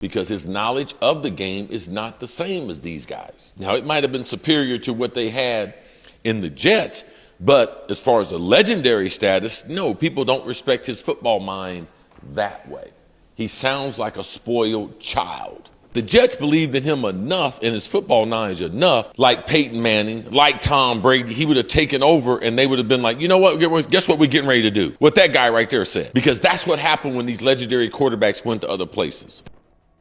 because his knowledge of the game is not the same as these guys. Now, it might have been superior to what they had in the Jets, but as far as a legendary status, no, people don't respect his football mind that way. He sounds like a spoiled child. The Jets believed in him enough, in his football knowledge enough, like Peyton Manning, like Tom Brady, he would have taken over and they would have been like, you know what, guess what we're getting ready to do? What that guy right there said. Because that's what happened when these legendary quarterbacks went to other places.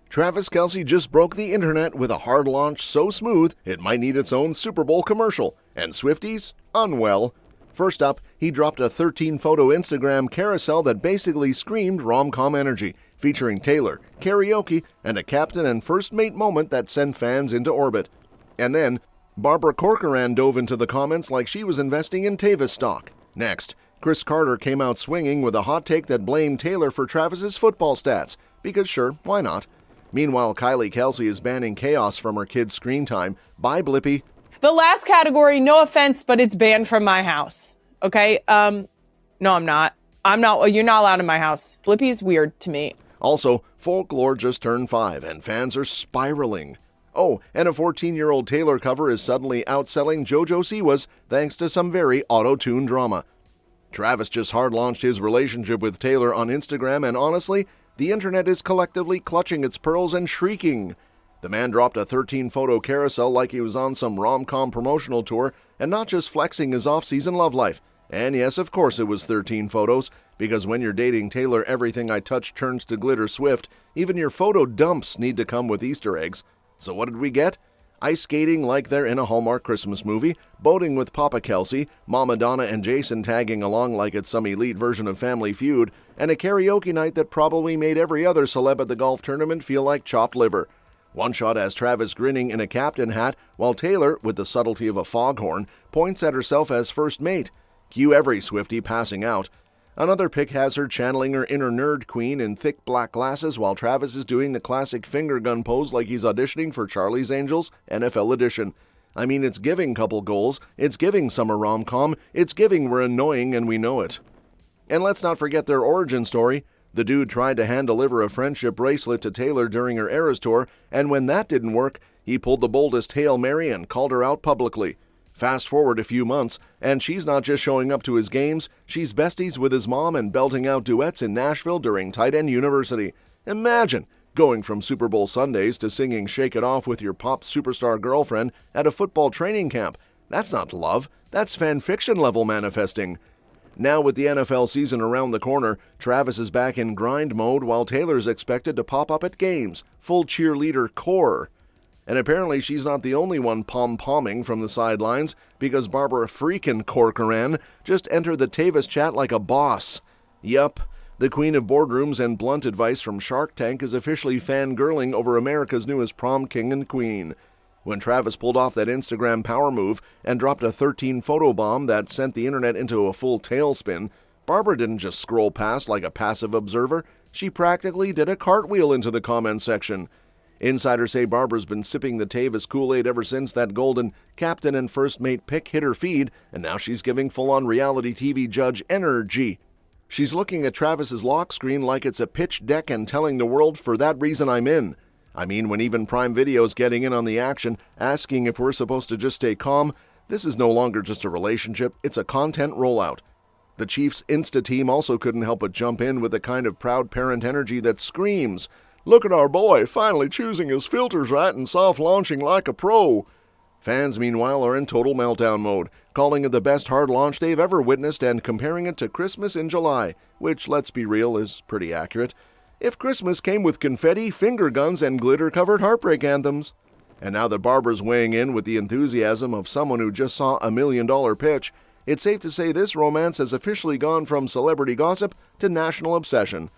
Travis Kelce just broke the internet with a hard launch so smooth it might need its own Super Bowl commercial. And Swifties? Unwell. First up, he dropped a 13-photo Instagram carousel that basically screamed rom-com energy, featuring Taylor, karaoke, and a captain and first mate moment that sent fans into orbit. And then, Barbara Corcoran dove into the comments like she was investing in TayVis stock. Next, Cris Carter came out swinging with a hot take that blamed Taylor for Travis's football stats, because sure, why not? Meanwhile, Kylie Kelce is banning chaos from her kids' screen time. Bye, Blippi. The last category, no offense, but it's banned from my house. Okay? No, I'm not. You're not allowed in my house. Blippi's weird to me. Also, folklore just turned 5, and fans are spiraling. Oh, and a 14-year-old Taylor cover is suddenly outselling JoJo Siwa's thanks to some very auto-tuned drama. Travis just hard-launched his relationship with Taylor on Instagram, and honestly, the internet is collectively clutching its pearls and shrieking. The man dropped a 13-photo carousel like he was on some rom-com promotional tour and not just flexing his off-season love life. And yes, of course it was 13 photos, because when you're dating Taylor everything I touch turns to glitter Swift, even your photo dumps need to come with Easter eggs. So what did we get? Ice skating like they're in a Hallmark Christmas movie, boating with Papa Kelce, Mama Donna and Jason tagging along like it's some elite version of Family Feud, and a karaoke night that probably made every other celeb at the golf tournament feel like chopped liver. One shot has Travis grinning in a captain hat, while Taylor, with the subtlety of a foghorn, points at herself as first mate. Cue every Swiftie passing out. Another pic has her channeling her inner nerd queen in thick black glasses while Travis is doing the classic finger gun pose like he's auditioning for Charlie's Angels NFL edition. I mean, it's giving couple goals, it's giving summer rom-com, it's giving we're annoying and we know it. And let's not forget their origin story. The dude tried to hand-deliver a friendship bracelet to Taylor during her Eras tour, and when that didn't work, he pulled the boldest Hail Mary and called her out publicly. Fast forward a few months, and she's not just showing up to his games, she's besties with his mom and belting out duets in Nashville during Tight End University. Imagine going from Super Bowl Sundays to singing Shake It Off with your pop superstar girlfriend at a football training camp. That's not love, that's fan fiction level manifesting. Now with the NFL season around the corner, Travis is back in grind mode while Taylor's expected to pop up at games, full cheerleader core. And apparently she's not the only one pom-pomming from the sidelines, because Barbara freaking Corcoran just entered the TayVis chat like a boss. Yup, the queen of boardrooms and blunt advice from Shark Tank is officially fangirling over America's newest prom king and queen. When Travis pulled off that Instagram power move and dropped a 13-photo bomb that sent the internet into a full tailspin, Barbara didn't just scroll past like a passive observer, she practically did a cartwheel into the comment section. Insiders say Barbara's been sipping the TayVis Kool-Aid ever since that golden captain and first mate pick hit her feed, and now she's giving full-on reality TV judge energy. She's looking at Travis's lock screen like it's a pitch deck and telling the world, for that reason I'm in. I mean, when even Prime Video's getting in on the action, asking if we're supposed to just stay calm, this is no longer just a relationship, it's a content rollout. The Chiefs' Insta team also couldn't help but jump in with the kind of proud parent energy that screams, "Look at our boy, finally choosing his filters right and soft-launching like a pro." Fans, meanwhile, are in total meltdown mode, calling it the best hard launch they've ever witnessed and comparing it to Christmas in July, which, let's be real, is pretty accurate. If Christmas came with confetti, finger guns, and glitter-covered heartbreak anthems. And now that Barbara's weighing in with the enthusiasm of someone who just saw $1 million pitch, it's safe to say this romance has officially gone from celebrity gossip to national obsession.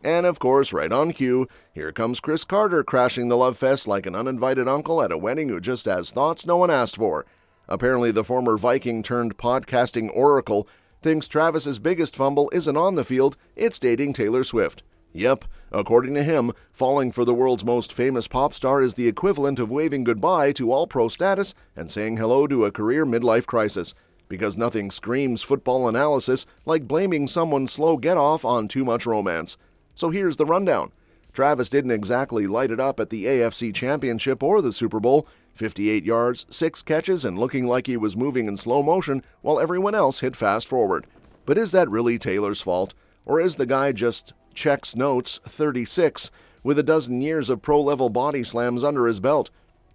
And of course, right on cue, here comes Cris Carter crashing the love fest like an uninvited uncle at a wedding who just has thoughts no one asked for. Apparently, the former Viking-turned-podcasting oracle thinks Travis's biggest fumble isn't on the field, it's dating Taylor Swift. Yep, according to him, falling for the world's most famous pop star is the equivalent of waving goodbye to all-pro status and saying hello to a career midlife crisis, because nothing screams football analysis like blaming someone's slow get-off on too much romance. So here's the rundown. Travis didn't exactly light it up at the AFC Championship or the Super Bowl. 58 yards, 6 catches, and looking like he was moving in slow motion while everyone else hit fast forward. But is that really Taylor's fault? Or is the guy just checks notes 36 with a dozen years of pro-level body slams under his belt?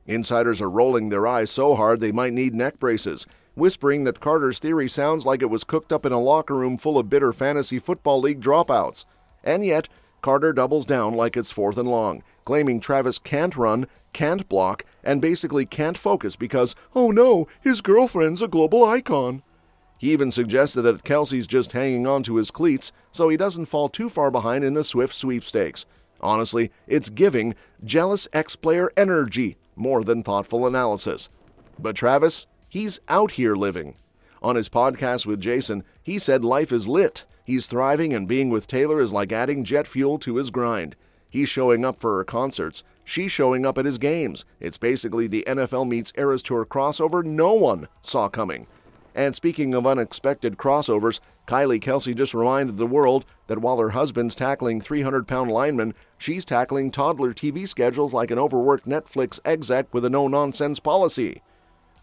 Insiders are rolling their eyes so hard they might need neck braces, whispering that Carter's theory sounds like it was cooked up in a locker room full of bitter fantasy football league dropouts. And yet, Carter doubles down like it's 4th and long, claiming Travis can't run, can't block, and basically can't focus because, oh no, his girlfriend's a global icon. He even suggested that Kelce's just hanging on to his cleats so he doesn't fall too far behind in the Swift sweepstakes. Honestly, it's giving jealous ex-player energy more than thoughtful analysis. But Travis, he's out here living. On his podcast with Jason, he said life is lit. He's thriving, and being with Taylor is like adding jet fuel to his grind. He's showing up for her concerts. She's showing up at his games. It's basically the NFL meets Eras Tour crossover no one saw coming. And speaking of unexpected crossovers, Kylie Kelce just reminded the world that while her husband's tackling 300-pound linemen, she's tackling toddler TV schedules like an overworked Netflix exec with a no-nonsense policy.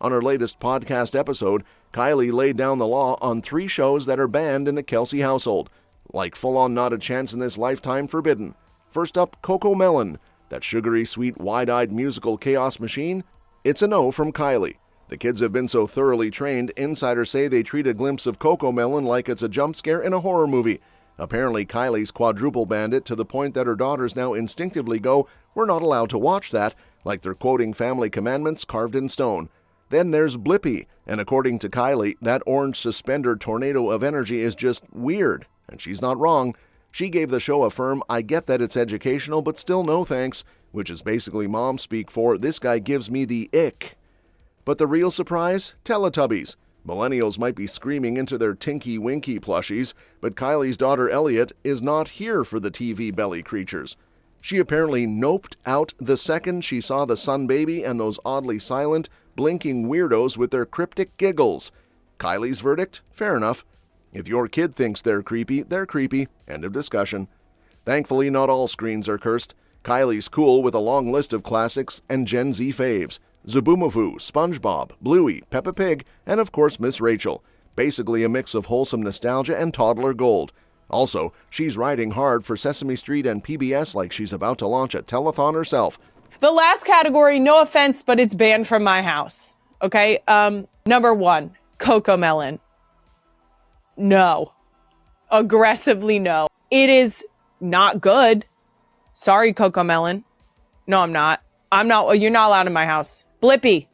On her latest podcast episode, Kylie laid down the law on 3 shows that are banned in the Kelce household, like full-on Not a Chance in This Lifetime forbidden. First up, Cocomelon, that sugary, sweet, wide-eyed musical chaos machine. It's a no from Kylie. The kids have been so thoroughly trained, insiders say they treat a glimpse of Cocomelon like it's a jump scare in a horror movie. Apparently, Kylie's quadruple banned it to the point that her daughters now instinctively go, "We're not allowed to watch that," like they're quoting family commandments carved in stone. Then there's Blippi, and according to Kylie, that orange suspender tornado of energy is just weird, and she's not wrong. She gave the show a firm, "I get that it's educational, but still no thanks," which is basically mom speak for, "This guy gives me the ick." But the real surprise? Teletubbies. Millennials might be screaming into their Tinky Winky plushies, but Kylie's daughter Elliot is not here for the TV belly creatures. She apparently noped out the second she saw the sun baby and those oddly silent, blinking weirdos with their cryptic giggles. Kylie's verdict? Fair enough. If your kid thinks they're creepy, they're creepy. End of discussion. Thankfully, not all screens are cursed. Kylie's cool with a long list of classics and Gen Z faves. Zoboomafoo, SpongeBob, Bluey, Peppa Pig, and of course Miss Rachel. Basically a mix of wholesome nostalgia and toddler gold. Also, she's riding hard for Sesame Street and PBS like she's about to launch a telethon herself. The last category, no offense, but it's banned from my house. Okay? Number 1, Cocomelon. No. Aggressively no. It is not good. Sorry, Cocomelon. No, I'm not. You're not allowed in my house. Blippi.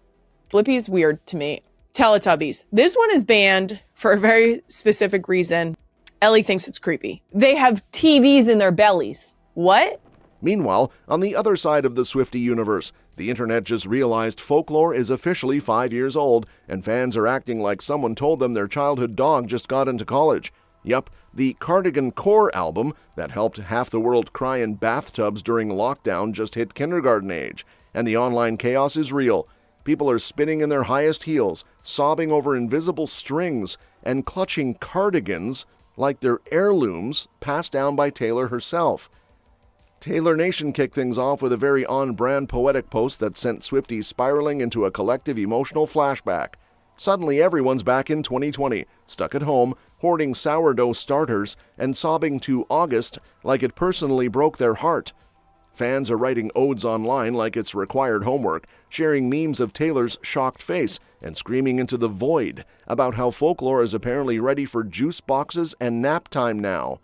Blippi is weird to me. Teletubbies. This one is banned for a very specific reason. Ellie thinks it's creepy. They have TVs in their bellies. What? Meanwhile, on the other side of the Swiftie universe, the internet just realized folklore is officially 5 years old, and fans are acting like someone told them their childhood dog just got into college. Yup, the Cardigan Core album that helped half the world cry in bathtubs during lockdown just hit kindergarten age, and the online chaos is real. People are spinning in their highest heels, sobbing over invisible strings, and clutching cardigans like they're heirlooms passed down by Taylor herself. Taylor Nation kicked things off with a very on-brand poetic post that sent Swifties spiraling into a collective emotional flashback. Suddenly everyone's back in 2020, stuck at home, hoarding sourdough starters, and sobbing to August like it personally broke their heart. Fans are writing odes online like it's required homework, sharing memes of Taylor's shocked face, and screaming into the void about how folklore is apparently ready for juice boxes and nap time now.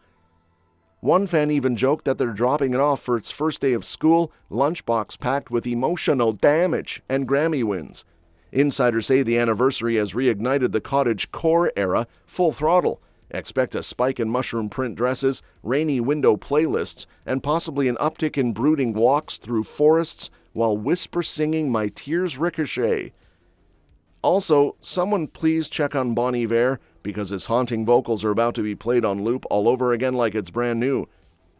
One fan even joked that they're dropping it off for its first day of school, lunchbox packed with emotional damage and Grammy wins. Insiders say the anniversary has reignited the cottage core era full throttle. Expect a spike in mushroom print dresses, rainy window playlists, and possibly an uptick in brooding walks through forests while whisper singing My Tears Ricochet. Also, someone please check on Bon Iver because his haunting vocals are about to be played on loop all over again like it's brand new.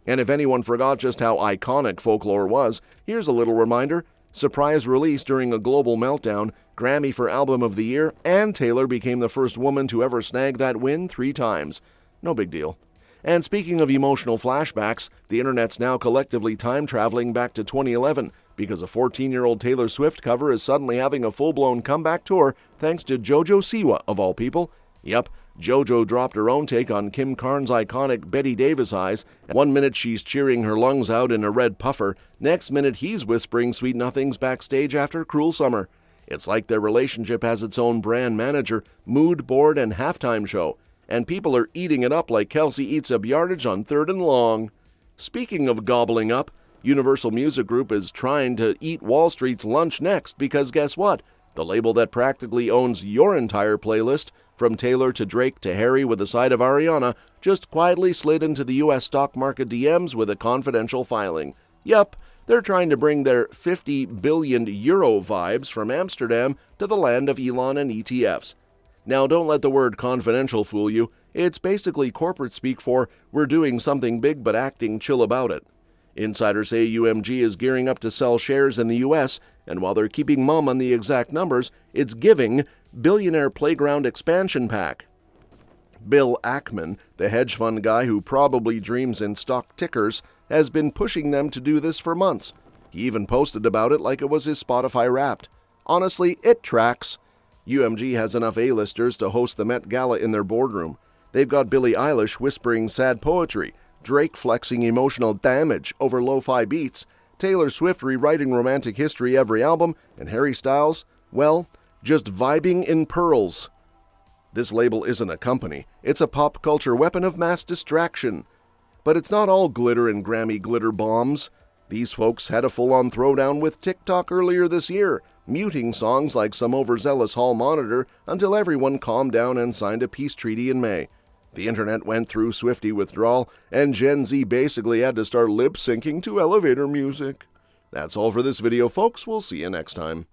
And if anyone forgot just how iconic folklore was, here's a little reminder. Surprise release during a global meltdown, Grammy for Album of the Year, and Taylor became the first woman to ever snag that win 3 times. No big deal. And speaking of emotional flashbacks, the internet's now collectively time-traveling back to 2011 because a 14-year-old Taylor Swift cover is suddenly having a full-blown comeback tour thanks to JoJo Siwa, of all people. Yep, JoJo dropped her own take on Kim Carnes' iconic Betty Davis eyes. One minute she's cheering her lungs out in a red puffer, next minute he's whispering sweet nothings backstage after Cruel Summer. It's like their relationship has its own brand manager, mood board, and halftime show. And people are eating it up like Kelce eats up yardage on 3rd and Long. Speaking of gobbling up, Universal Music Group is trying to eat Wall Street's lunch next because guess what? The label that practically owns your entire playlist, from Taylor to Drake to Harry with a side of Ariana, just quietly slid into the U.S. stock market DMs with a confidential filing. Yup, they're trying to bring their 50 billion euro vibes from Amsterdam to the land of Elon and ETFs. Now, don't let the word confidential fool you. It's basically corporate speak for we're doing something big but acting chill about it. Insiders say UMG is gearing up to sell shares in the U.S., and while they're keeping mum on the exact numbers, it's giving Billionaire Playground Expansion Pack. Bill Ackman, the hedge fund guy who probably dreams in stock tickers, has been pushing them to do this for months. He even posted about it like it was his Spotify Wrapped. Honestly, it tracks. UMG has enough A-listers to host the Met Gala in their boardroom. They've got Billie Eilish whispering sad poetry, Drake flexing emotional damage over lo-fi beats, Taylor Swift rewriting romantic history every album, and Harry Styles, well, just vibing in pearls. This label isn't a company. It's a pop culture weapon of mass distraction. But it's not all glitter and Grammy glitter bombs. These folks had a full-on throwdown with TikTok earlier this year, muting songs like Some Overzealous Hall Monitor until everyone calmed down and signed a peace treaty in May. The internet went through Swiftie withdrawal, and Gen Z basically had to start lip-syncing to elevator music. That's all for this video, folks. We'll see you next time.